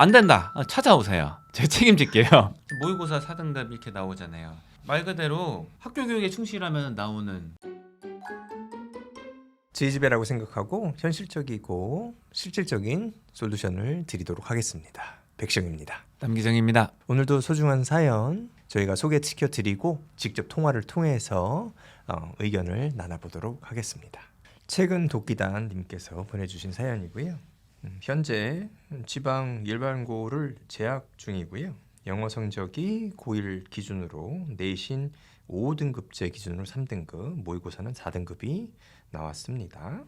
안 된다. 찾아오세요. 제가 책임질게요. 모의고사 4등급 이렇게 나오잖아요. 말 그대로 학교 교육에 충실하면 나오는 제 집이라고 생각하고 현실적이고 실질적인 솔루션을 드리도록 하겠습니다. 백승입니다. 남기정입니다. 오늘도 소중한 사연 저희가 소개시켜 드리고 직접 통화를 통해서 의견을 나눠보도록 하겠습니다. 최근 도끼단 님께서 보내주신 사연이고요. 현재 지방 일반고를 재학 중이고요. 영어 성적이 고1 기준으로 내신 5등급제 기준으로 3등급, 모의고사는 4등급이 나왔습니다.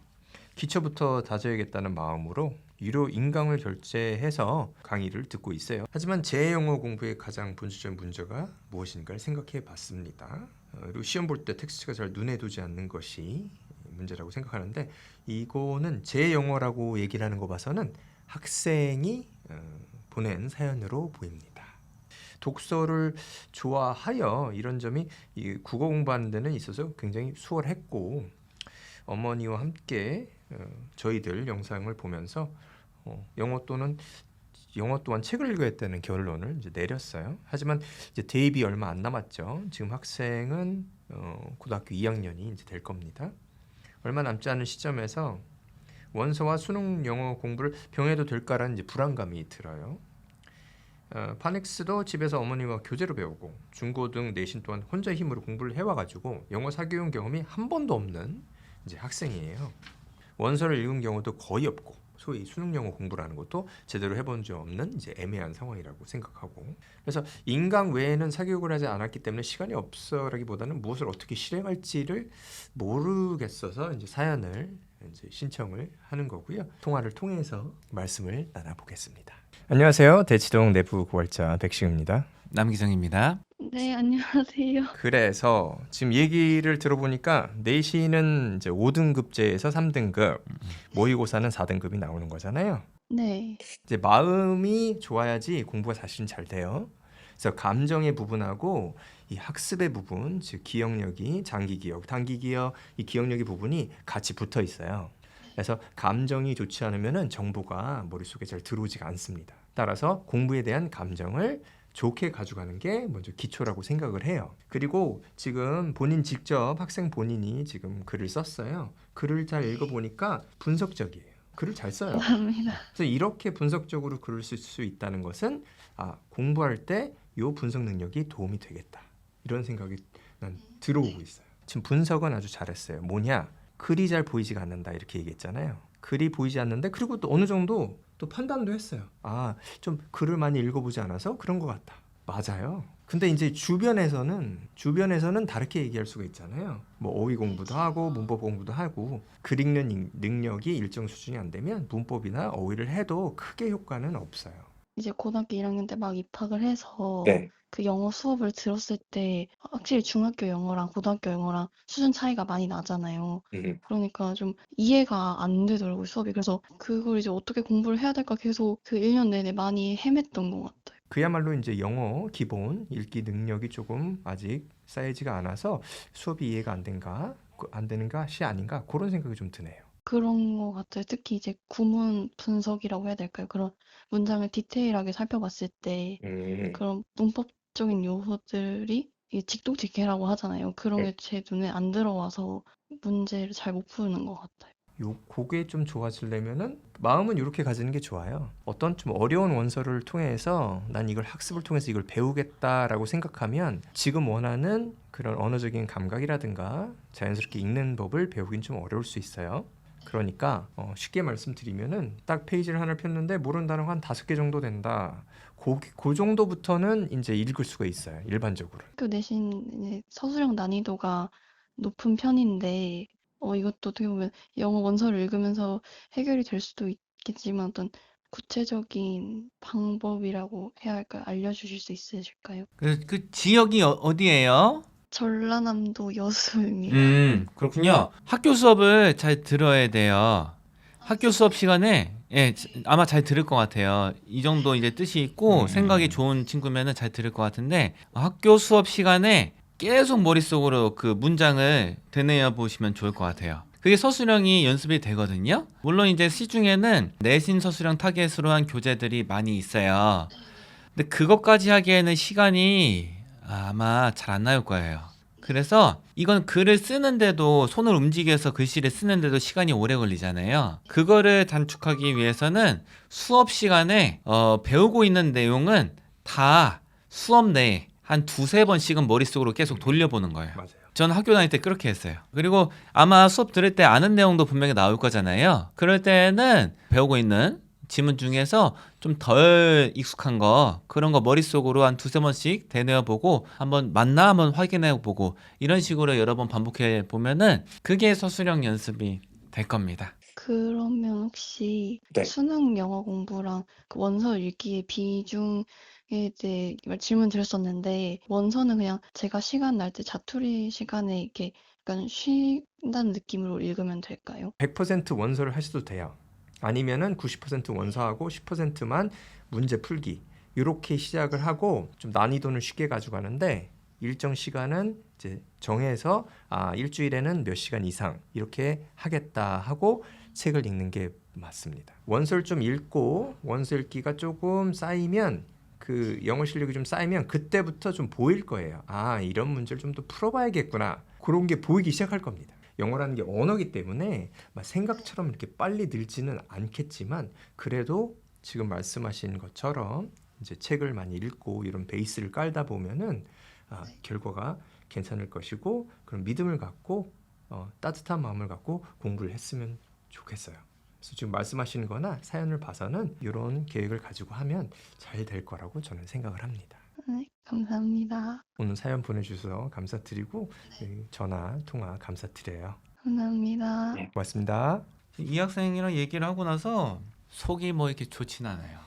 기초부터 다져야겠다는 마음으로 유료 인강을 결제해서 강의를 듣고 있어요. 하지만 제 영어 공부의 가장 본질적인 문제가 무엇인가를 생각해 봤습니다. 그리고 시험 볼 때 텍스트가 잘 눈에 두지 않는 것이 문제라고 생각하는데, 이거는 제 영어라고 얘기를 하는 거 봐서는 학생이 보낸 사연으로 보입니다. 독서를 좋아하여 이런 점이 이 국어 공부하는 데는 있어서 굉장히 수월했고, 어머니와 함께 저희들 영상을 보면서 영어 또한 책을 읽어야 했다는 결론을 이제 내렸어요. 하지만 이제 대입이 얼마 안 남았죠. 지금 학생은 고등학교 2학년이 이제 될 겁니다. 얼마 남지 않은 시점에서 원서와 수능 영어 공부를 병해도 될까라는 이제 불안감이 들어요. 파닉스도 집에서 어머니와 교재로 배우고 중고등 내신 또한 혼자 힘으로 공부를 해와가지고 영어 사교육 경험이 한 번도 없는 이제 학생이에요. 원서를 읽은 경우도 거의 없고 소위 수능 영어 공부를 하는 것도 제대로 해본 적 없는 이제 애매한 상황이라고 생각하고, 그래서 인강 외에는 사교육을 하지 않았기 때문에 시간이 없어라기보다는 무엇을 어떻게 실행할지를 모르겠어서 이제 사연을 이제 신청을 하는 거고요. 통화를 통해서 말씀을 나눠보겠습니다. 안녕하세요. 대치동 내부 고발자 백승입니다. 남기정입니다. 네, 안녕하세요. 그래서 지금 얘기를 들어보니까 내신은 이제 5등급제에서 3등급, 모의고사는 4등급이 나오는 거잖아요. 네, 이제 마음이 좋아야지 공부가 사실은 잘 돼요. 그래서 감정의 부분하고 이 학습의 부분, 즉 기억력이 장기 기억, 단기 기억, 이 기억력의 부분이 같이 붙어 있어요. 그래서 감정이 좋지 않으면은 정보가 머릿속에 잘 들어오지가 않습니다. 따라서 공부에 대한 감정을 좋게 가져가는 게 먼저 기초라고 생각을 해요. 그리고 지금 본인 직접 학생 본인이 지금 글을 썼어요. 글을 잘 읽어보니까 분석적이에요. 글을 잘 써요. 감사합니다. 그래서 이렇게 분석적으로 글을 쓸 수 있다는 것은 공부할 때 이 분석 능력이 도움이 되겠다, 이런 생각이 난 들어오고 있어요. 지금 분석은 아주 잘했어요. 뭐냐? 글이 잘 보이지가 않는다 이렇게 얘기했잖아요. 글이 보이지 않는데, 그리고 또 어느 정도 또 판단도 했어요. 좀 글을 많이 읽어보지 않아서 그런 것 같다. 맞아요. 근데 이제 주변에서는 다르게 얘기할 수가 있잖아요. 뭐 어휘 공부도 하고 문법 공부도 하고 글 읽는 능력이 일정 수준이 안 되면 문법이나 어휘를 해도 크게 효과는 없어요. 이제 고등학교 1학년 때 막 입학을 해서 네. 그 영어 수업을 들었을 때 확실히 중학교 영어랑 고등학교 영어랑 수준 차이가 많이 나잖아요. 그러니까 좀 이해가 안 되더라고요, 수업이. 그래서 그걸 이제 어떻게 공부를 해야 될까 계속 그 1년 내내 많이 헤맸던 것 같아요. 그야말로 이제 영어 기본 읽기 능력이 조금 아직 쌓이지가 않아서 수업이 이해가 안 되는 것이 아닌가, 그런 생각이 좀 드네요. 그런 것 같아요. 특히 이제 구문 분석이라고 해야 될까요? 그런 문장을 디테일하게 살펴봤을 때 그런 문법적인 요소들이 이게 직독직해라고 하잖아요. 그런 게 제 눈에 안 들어와서 문제를 잘 못 푸는 것 같아요. 그게 좀 좋아지려면은 마음은 이렇게 가지는 게 좋아요. 어떤 좀 어려운 원서를 통해서 난 이걸 학습을 통해서 이걸 배우겠다라고 생각하면 지금 원하는 그런 언어적인 감각이라든가 자연스럽게 읽는 법을 배우긴 좀 어려울 수 있어요. 그러니까 쉽게 말씀드리면은 딱 페이지를 하나 폈는데 모르는 단어가 한 5개 정도 된다. 그 정도부터는 이제 읽을 수가 있어요, 일반적으로. 학교 내신 이제 서술형 난이도가 높은 편인데 이것도 어떻게 보면 영어 원서를 읽으면서 해결이 될 수도 있겠지만 어떤 구체적인 방법이라고 해야 할까요? 알려주실 수 있으실까요? 그 지역이 어디예요? 전라남도 여수입니다. 그렇군요. 학교 수업을 잘 들어야 돼요. 학교 수업 시간에 아마 잘 들을 것 같아요. 이 정도 이제 뜻이 있고 생각이 좋은 친구면은 잘 들을 것 같은데, 학교 수업 시간에 계속 머릿속으로 그 문장을 되뇌어 보시면 좋을 것 같아요. 그게 서술형이 연습이 되거든요. 물론 이제 시중에는 내신 서술형 타겟으로 한 교재들이 많이 있어요. 근데 그것까지 하기에는 시간이 아마 잘 안 나올 거예요. 그래서 이건 글을 쓰는데도 손을 움직여서 글씨를 쓰는데도 시간이 오래 걸리잖아요. 그거를 단축하기 위해서는 수업 시간에 배우고 있는 내용은 다 수업 내에 한 두세 번씩은 머릿속으로 계속 돌려보는 거예요. 맞아요. 저는 학교 다닐 때 그렇게 했어요. 그리고 아마 수업 들을 때 아는 내용도 분명히 나올 거잖아요. 그럴 때는 배우고 있는 지문 중에서 좀 덜 익숙한 거 그런 거 머릿속으로 한 두세 번씩 되뇌어 보고 한번 맞나 한번 확인해 보고 이런 식으로 여러 번 반복해 보면은 그게 서술형 연습이 될 겁니다. 그러면 혹시 네. 수능 영어 공부랑 그 원서 읽기의 비중에 대해 질문 드렸었는데 원서는 그냥 제가 시간 날 때 자투리 시간에 이렇게 약간 쉰다는 느낌으로 읽으면 될까요? 100% 원서를 하셔도 돼요. 아니면은 90% 원서하고 10%만 문제 풀기. 이렇게 시작을 하고 좀 난이도는 쉽게 가져가는데 일정 시간은 이제 정해서 일주일에는 몇 시간 이상 이렇게 하겠다 하고 책을 읽는 게 맞습니다. 원서를 좀 읽고 원서 읽기가 조금 쌓이면 그 영어 실력이 좀 쌓이면 그때부터 좀 보일 거예요. 이런 문제를 좀 더 풀어봐야겠구나. 그런 게 보이기 시작할 겁니다. 영어라는 게 언어기 때문에 막 생각처럼 이렇게 빨리 늘지는 않겠지만 그래도 지금 말씀하신 것처럼 이제 책을 많이 읽고 이런 베이스를 깔다 보면은 결과가 괜찮을 것이고 그런 믿음을 갖고 따뜻한 마음을 갖고 공부를 했으면 좋겠어요. 그래서 지금 말씀하시는 거나 사연을 봐서는 이런 계획을 가지고 하면 잘 될 거라고 저는 생각을 합니다. 네, 감사합니다. 오늘 사연 보내주셔서 감사드리고 전화 통화 감사드려요. 감사합니다. 고맙습니다. 이 학생이랑 얘기를 하고 나서 속이 뭐 이렇게 좋진 않아요.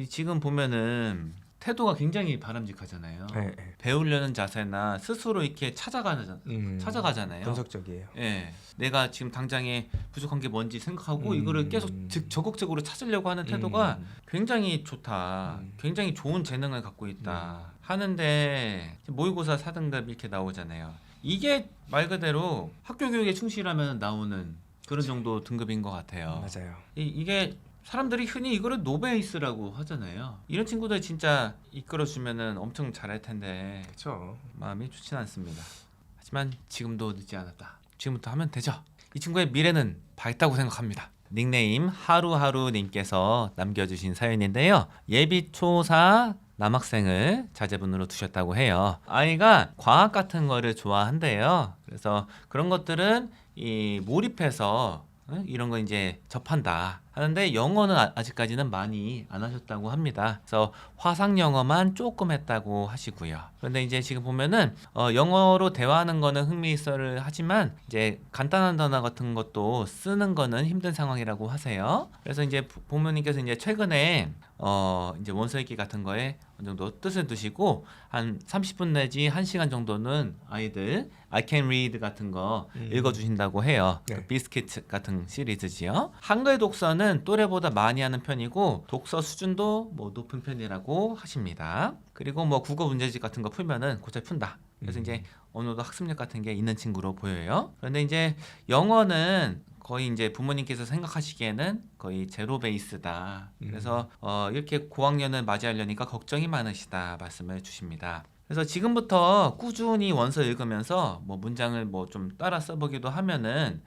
지금 보면은 태도가 굉장히 바람직하잖아요. 네. 배우려는 자세나 스스로 이렇게 찾아가잖아요. 분석적이에요. 예, 내가 지금 당장에 부족한 게 뭔지 생각하고 이거를 계속 적극적으로 찾으려고 하는 태도가 굉장히 좋다. 굉장히 좋은 재능을 갖고 있다. 하는데 모의고사 4등급 이렇게 나오잖아요. 이게 말 그대로 학교 교육에 충실하면 나오는 그런 정도 등급인 것 같아요. 맞아요. 이게 사람들이 흔히 이거를 노베이스라고 하잖아요. 이런 친구들 진짜 이끌어주면은 엄청 잘할 텐데 그렇죠. 마음이 좋진 않습니다. 하지만 지금도 늦지 않았다. 지금부터 하면 되죠. 이 친구의 미래는 밝다고 생각합니다. 닉네임 하루하루님께서 남겨주신 사연인데요. 예비 초4 남학생을 자제분으로 두셨다고 해요. 아이가 과학 같은 거를 좋아한대요. 그래서 그런 것들은 몰입해서 이런 거 이제 접한다 하는데 영어는 아직까지는 많이 안 하셨다고 합니다. 그래서 화상 영어만 조금 했다고 하시고요. 그런데 이제 지금 보면은 영어로 대화하는 거는 흥미있어를 하지만 이제 간단한 단어 같은 것도 쓰는 거는 힘든 상황이라고 하세요. 그래서 이제 부모님께서 이제 최근에 이제 원서 읽기 같은 거에 어느 정도 뜻을 두시고 한 30분 내지 1시간 정도는 아이들 I can read 같은 거 읽어주신다고 해요. 네. 비스킷 같은 시리즈지요. 한글 독서는 또래보다 많이 하는 편이고 독서 수준도 뭐 높은 편이라고 하십니다. 그리고 뭐 국어 문제집 같은 거 풀면은 곧잘 푼다. 그래서 이제 어느 정도 학습력 같은 게 있는 친구로 보여요. 그런데 이제 영어는 거의 이제 부모님께서 생각하시기에는 거의 제로 베이스다. 그래서 이렇게 고학년을 맞이하려니까 걱정이 많으시다 말씀을 주십니다. 그래서 지금부터 꾸준히 원서 읽으면서 뭐 문장을 뭐 좀 따라 써보기도 하면은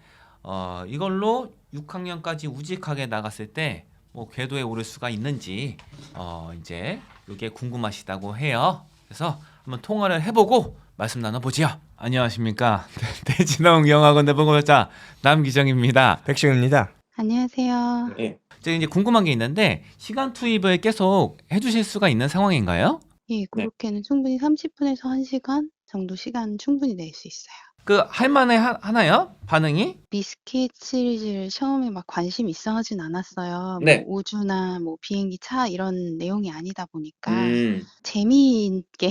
이걸로 6학년까지 우직하게 나갔을 때 뭐 궤도에 오를 수가 있는지 이제 이게 궁금하시다고 해요. 그래서 한번 통화를 해보고 말씀 나눠보지요. 안녕하십니까. 대진홍 영어학원 내보고자 남기정입니다. 백승입니다. 안녕하세요. 제가 이제 궁금한 게 있는데 시간 투입을 계속 해주실 수가 있는 상황인가요? 예, 그렇게는 충분히 30분에서 1시간 정도 시간 충분히 낼 수 있어요. 그 할만해 하나요? 반응이? 비스킷 시리즈를 처음에 막 관심 있어 하진 않았어요. 네. 뭐 우주나 뭐 비행기 차 이런 내용이 아니다 보니까 재미있게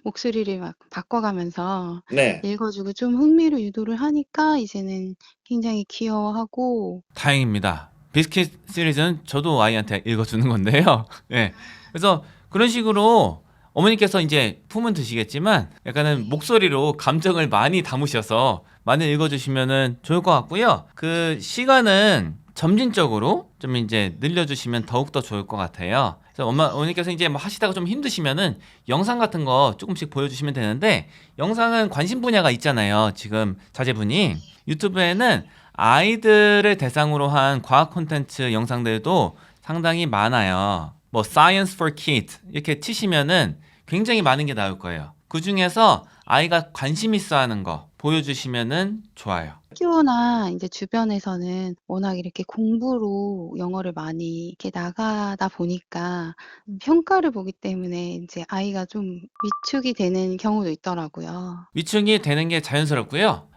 목소리를 막 바꿔가면서 네. 읽어주고 좀 흥미를 유도를 하니까 이제는 굉장히 귀여워하고 다행입니다. 비스킷 시리즈는 저도 아이한테 읽어주는 건데요. 네. 그래서 그런 식으로 어머니께서 이제 품은 드시겠지만 약간은 목소리로 감정을 많이 담으셔서 많이 읽어주시면은 좋을 것 같고요. 그 시간은 점진적으로 좀 이제 늘려주시면 더욱더 좋을 것 같아요. 그래서 어머니께서 이제 뭐 하시다가 좀 힘드시면은 영상 같은 거 조금씩 보여주시면 되는데, 영상은 관심 분야가 있잖아요. 지금 자제분이 유튜브에는 아이들을 대상으로 한 과학 콘텐츠 영상들도 상당히 많아요. 뭐 Science for Kids 이렇게 치시면은 굉장히 많은 게 나올 거예요. 그 중에서 아이가 관심 있어 하는 거 보여주시면은 좋아요. 학교나 이제 주변에서는 워낙 이렇게 공부로 영어를 많이 이렇게 나가다 보니까 평가를 보기 때문에 이제 아이가 좀 위축이 되는 경우도 있더라고요. 위축이 되는 게 자연스럽고요.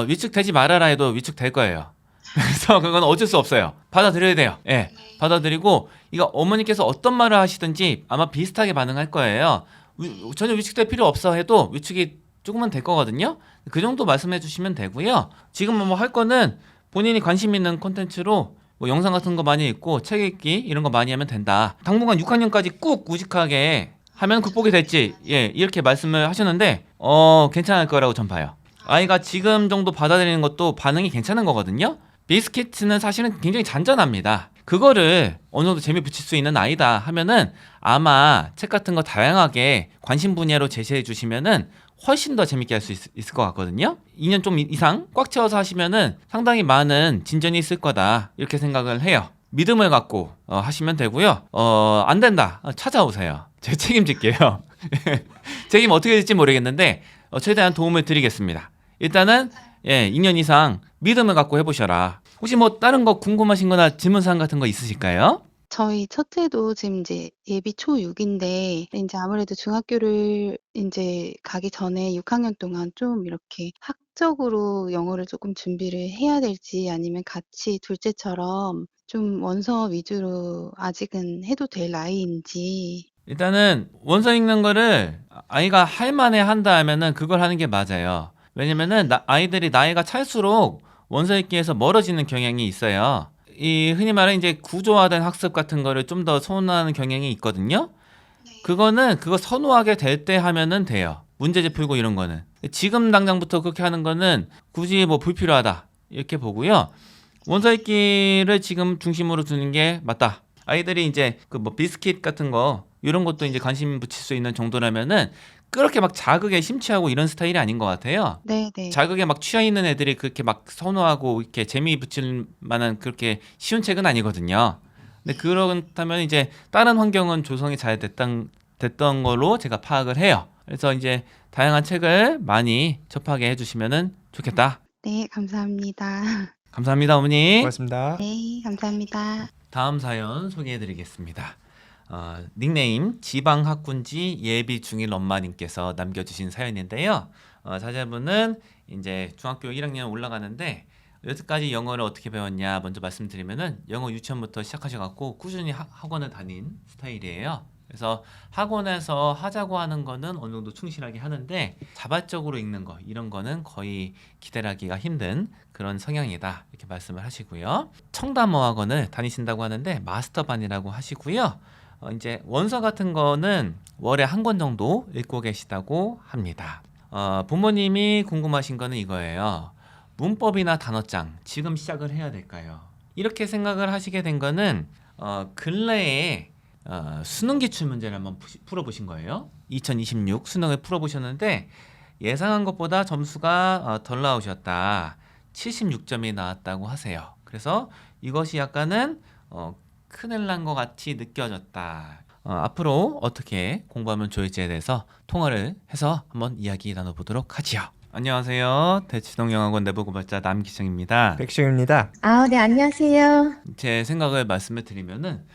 위축되지 말아라 해도 위축될 거예요. 그래서 그건 어쩔 수 없어요. 받아들여야 돼요. 예, 받아들이고 이거 어머니께서 어떤 말을 하시든지 아마 비슷하게 반응할 거예요. 전혀 위축될 필요 없어 해도 위축이 조금은 될 거거든요. 그 정도 말씀해 주시면 되고요. 지금 뭐 할 거는 본인이 관심 있는 콘텐츠로 뭐 영상 같은 거 많이 읽고 책 읽기 이런 거 많이 하면 된다. 당분간 6학년까지 꾹 우직하게 하면 극복이 됐지. 예, 이렇게 말씀을 하셨는데 괜찮을 거라고 전 봐요. 아이가 지금 정도 받아들이는 것도 반응이 괜찮은 거거든요. 비스킷은 사실은 굉장히 잔잔합니다. 그거를 어느 정도 재미 붙일 수 있는 아이다 하면은 아마 책 같은 거 다양하게 관심 분야로 제시해 주시면은 훨씬 더 재밌게 할 수 있을 것 같거든요. 2년 좀 이상 꽉 채워서 하시면은 상당히 많은 진전이 있을 거다 이렇게 생각을 해요. 믿음을 갖고 하시면 되고요. 안 된다 찾아오세요. 제가 책임질게요. 책임 어떻게 될지 모르겠는데 최대한 도움을 드리겠습니다. 일단은 2년 이상 믿음을 갖고 해보셔라. 혹시 뭐 다른 거 궁금하신 거나 질문사항 같은 거 있으실까요? 저희 첫째도 지금 이제 예비 초6인데 이제 아무래도 중학교를 이제 가기 전에 6학년 동안 좀 이렇게 학적으로 영어를 조금 준비를 해야 될지 아니면 같이 둘째처럼 좀 원서 위주로 아직은 해도 될 나이인지. 일단은 원서 읽는 거를 아이가 할 만해 한다 하면은 그걸 하는 게 맞아요. 왜냐면은 아이들이 나이가 찰수록 원서 읽기에서 멀어지는 경향이 있어요. 이 흔히 말하는 이제 구조화된 학습 같은 거를 좀 더 선호하는 경향이 있거든요. 그거는 그거 선호하게 될 때 하면은 돼요. 문제집 풀고 이런 거는. 지금 당장부터 그렇게 하는 거는 굳이 뭐 불필요하다 이렇게 보고요. 원서 읽기를 지금 중심으로 두는 게 맞다. 아이들이 이제 그 뭐 비스킷 같은 거 이런 것도 이제 관심 붙일 수 있는 정도라면은 그렇게 막 자극에 심취하고 이런 스타일이 아닌 것 같아요. 네네. 자극에 막 취해 있는 애들이 그렇게 막 선호하고 이렇게 재미 붙일 만한 그렇게 쉬운 책은 아니거든요. 근데 그렇다면 이제 다른 환경은 조성이 잘 됐던 걸로 제가 파악을 해요. 그래서 이제 다양한 책을 많이 접하게 해주시면은 좋겠다. 네, 감사합니다. 감사합니다, 어머니. 고맙습니다. 네, 감사합니다. 다음 사연 소개해드리겠습니다. 닉네임 지방학군지 예비 중일 엄마님께서 남겨주신 사연인데요. 자제분은 이제 중학교 1학년 올라가는데 여태까지 영어를 어떻게 배웠냐 먼저 말씀드리면은 영어 유치원부터 시작하셔갖고 꾸준히 학원을 다닌 스타일이에요. 그래서 학원에서 하자고 하는 거는 어느 정도 충실하게 하는데 자발적으로 읽는 거 이런 거는 거의 기대하기가 힘든 그런 성향이다 이렇게 말씀을 하시고요. 청담어 학원을 다니신다고 하는데 마스터반이라고 하시고요. 이제 원서 같은 거는 월에 한 권 정도 읽고 계시다고 합니다. 부모님이 궁금하신 거는 이거예요. 문법이나 단어장 지금 시작을 해야 될까요? 이렇게 생각을 하시게 된 거는 근래에 수능 기출 문제를 한번 풀어보신 거예요. 2026 수능을 풀어보셨는데 예상한 것보다 점수가 덜 나오셨다. 76점이 나왔다고 하세요. 그래서 이것이 약간은 큰일 난 것 같이 느껴졌다. 앞으로 어떻게 공부하면 좋을지에 대해서 통화를 해서 한번 이야기 나눠보도록 하지요. 안녕하세요. 대치동영학원 내부고발자 남기정입니다. 백승입니다. 네, 안녕하세요. 제 생각을 말씀을 드리면은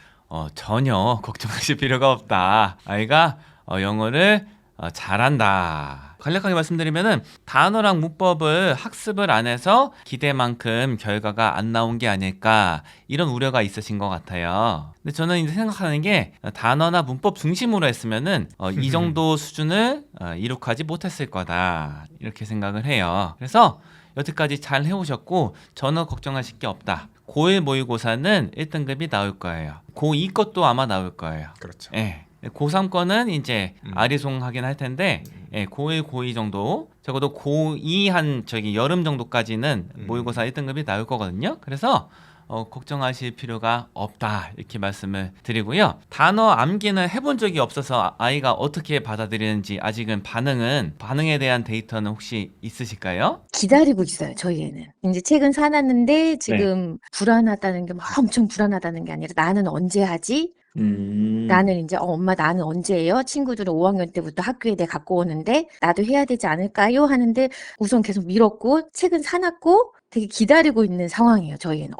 전혀 걱정하실 필요가 없다. 아이가 영어를 잘한다. 간략하게 말씀드리면은 단어랑 문법을 학습을 안 해서 기대만큼 결과가 안 나온 게 아닐까 이런 우려가 있으신 것 같아요. 근데 저는 이제 생각하는 게 단어나 문법 중심으로 했으면은 이 정도 수준을 이룩하지 못했을 거다 이렇게 생각을 해요. 그래서 여태까지 잘 해오셨고 전혀 걱정하실 게 없다. 고1 모의고사는 1등급이 나올 거예요. 고2 것도 아마 나올 거예요. 그렇죠. 네. 고3 거는 이제 아리송하긴 할 텐데 고1, 고2 정도 적어도 고2 한 저기 여름 정도까지는 모의고사 1등급이 나올 거거든요. 그래서 걱정하실 필요가 없다 이렇게 말씀을 드리고요. 단어 암기는 해본 적이 없어서 아이가 어떻게 받아들이는지 아직은 반응에 대한 데이터는 혹시 있으실까요? 기다리고 있어요, 저희 애는. 이제 책은 사놨는데 지금 불안하다는 게 막 엄청 불안하다는 게 아니라 나는 언제 하지? 나는 이제 엄마 나는 언제예요? 친구들은 5학년 때부터 학교에 내 갖고 오는데 나도 해야 되지 않을까요? 하는데 우선 계속 미뤘고 책은 사놨고 되게 기다리고 있는 상황이에요, 저희는.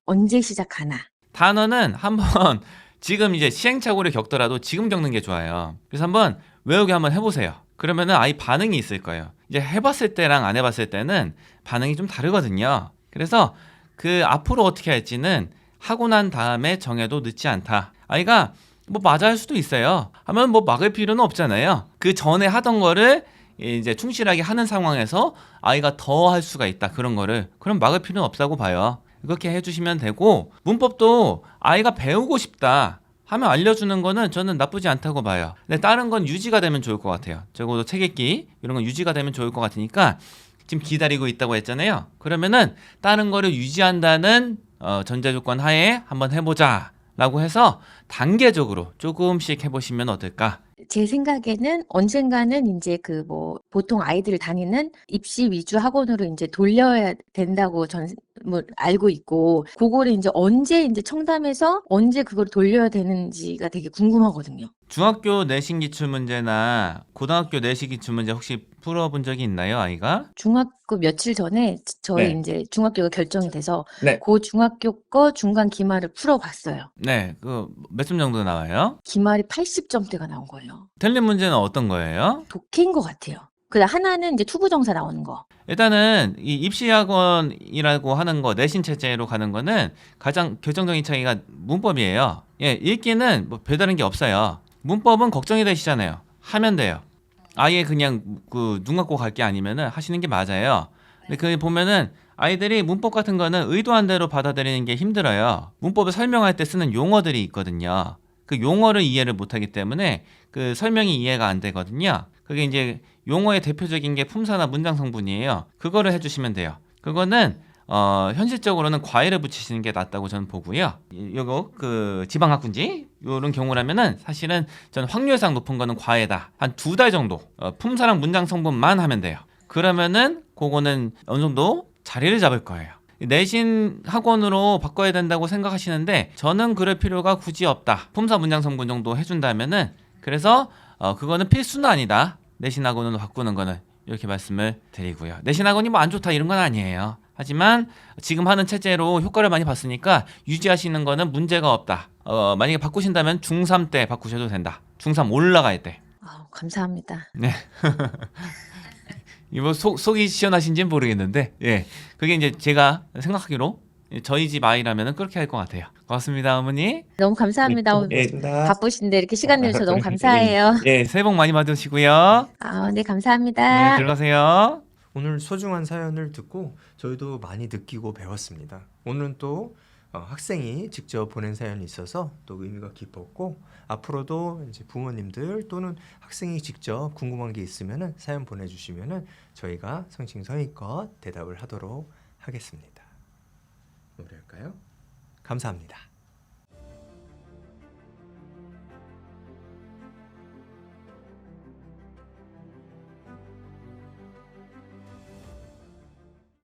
언제 시작하나? 단어는 한번 지금 이제 시행착오를 겪더라도 지금 겪는 게 좋아요. 그래서 한번 외우기 한번 해보세요. 그러면은 아이 반응이 있을 거예요. 이제 해봤을 때랑 안 해봤을 때는 반응이 좀 다르거든요. 그래서 그 앞으로 어떻게 할지는 하고 난 다음에 정해도 늦지 않다. 아이가 뭐 맞아 할 수도 있어요. 하면 뭐 막을 필요는 없잖아요. 그 전에 하던 거를 이제 충실하게 하는 상황에서 아이가 더 할 수가 있다. 그런 거를. 그럼 막을 필요는 없다고 봐요. 그렇게 해주시면 되고 문법도 아이가 배우고 싶다 하면 알려주는 거는 저는 나쁘지 않다고 봐요. 근데 다른 건 유지가 되면 좋을 것 같아요. 적어도 책 읽기 이런 건 유지가 되면 좋을 것 같으니까 지금 기다리고 있다고 했잖아요. 그러면은 다른 거를 유지한다는 전제 조건 하에 한번 해보자 라고 해서 단계적으로 조금씩 해보시면 어떨까? 제 생각에는 언젠가는 이제 그 뭐 보통 아이들 다니는 입시 위주 학원으로 이제 돌려야 된다고 뭐 알고 있고 그거를 이제 언제 이제 청담해서 언제 그걸 돌려야 되는지가 되게 궁금하거든요. 중학교 내신 기출 문제나 고등학교 내신 기출 문제 혹시 풀어본 적이 있나요, 아이가? 중학교 며칠 전에 저희 네. 이제 중학교가 결정이 돼서 네. 그 중학교 거 중간 기말을 풀어봤어요. 네, 그 몇 점 정도 나와요? 기말이 80점대가 나온 거예요. 틀린 문제는 어떤 거예요? 독해인 것 같아요. 그다음 하나는 이제 투부정사 나오는 거. 일단은 이 입시학원이라고 하는 거 내신 체제로 가는 거는 가장 결정적인 차이가 문법이에요. 예, 읽기는 뭐 별다른 게 없어요. 문법은 걱정이 되시잖아요. 하면 돼요. 아예 그냥 그 눈 감고 갈 게 아니면은 하시는 게 맞아요. 근데 그 보면은 아이들이 문법 같은 거는 의도한 대로 받아들이는 게 힘들어요. 문법을 설명할 때 쓰는 용어들이 있거든요. 그 용어를 이해를 못하기 때문에 그 설명이 이해가 안 되거든요. 그게 이제 용어의 대표적인 게 품사나 문장 성분이에요. 그거를 해주시면 돼요. 그거는 현실적으로는 과외를 붙이시는 게 낫다고 저는 보고요. 요거 그 지방학군지 요런 경우라면은 사실은 저는 확률상 높은 거는 과외다. 한 2달 정도 품사랑 문장 성분만 하면 돼요. 그러면은 그거는 어느 정도 자리를 잡을 거예요. 내신 학원으로 바꿔야 된다고 생각하시는데 저는 그럴 필요가 굳이 없다. 품사 문장 성분 정도 해준다면은 그래서 그거는 필수는 아니다. 내신 학원으로 바꾸는 거는 이렇게 말씀을 드리고요. 내신 학원이 뭐 안 좋다 이런 건 아니에요. 하지만 지금 하는 체제로 효과를 많이 봤으니까 유지하시는 거는 문제가 없다. 만약에 바꾸신다면 중3 때 바꾸셔도 된다. 중3 올라갈 때. 감사합니다. 네. 이거 속이 시원하신지는 모르겠는데, 예, 그게 이제 제가 생각하기로 저희 집 아이라면은 그렇게 할 것 같아요. 고맙습니다, 어머니. 너무 감사합니다. 예, 바쁘신데 이렇게 시간 내주셔서 너무 감사해요. 예, 새해 복 많이 받으시고요. 네, 네, 감사합니다. 들어가세요. 오늘 소중한 사연을 듣고 저희도 많이 느끼고 배웠습니다. 오늘은 또 학생이 직접 보낸 사연이 있어서 또 의미가 깊었고 앞으로도 이제 부모님들 또는 학생이 직접 궁금한 게 있으면은 사연 보내주시면은 저희가 성심성의껏 대답을 하도록 하겠습니다. 노래할까요? 감사합니다.